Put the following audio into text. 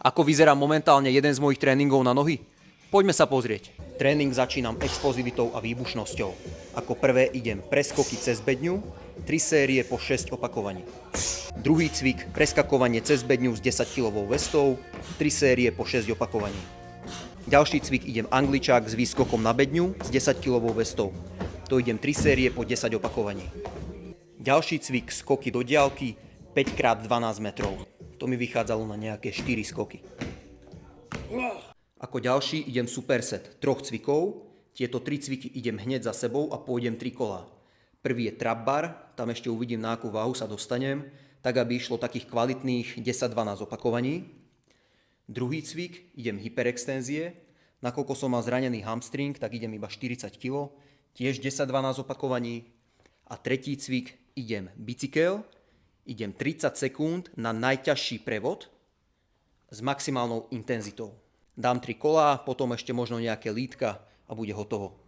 Ako vyzerá momentálne jeden z mojich tréningov na nohy? Poďme sa pozrieť. Tréning začínam explozivitou a výbušnosťou. Ako prvé idem preskoky cez bedňu, 3 série po 6 opakovaní. Druhý cvik, preskakovanie cez bedňu s 10 kg vestou, 3 série po 6 opakovaní. Ďalší cvik idem angličák s výskokom na bedňu s 10 kg vestou. To idem 3 série po 10 opakovaní. Ďalší cvik, skoky do diaľky, 5x12 metrov. To mi vychádzalo na nejaké 4 skoky. Ako ďalší idem superset 3 cvikov. Tieto 3 cviky idem hneď za sebou a pôjdem 3 kolá. Prvý je trap bar, tam ešte uvidím, na akú váhu sa dostanem, tak aby išlo takých kvalitných 10-12 opakovaní. Druhý cvik idem hyperextenzie, nakoľko som mal zranený hamstring, tak idem iba 40 kg, tiež 10-12 opakovaní. A tretí cvik idem bicykel, idem 30 sekúnd na najťažší prevod s maximálnou intenzitou. Dám 3 kolá, potom ešte možno nejaké lítka a bude hotovo.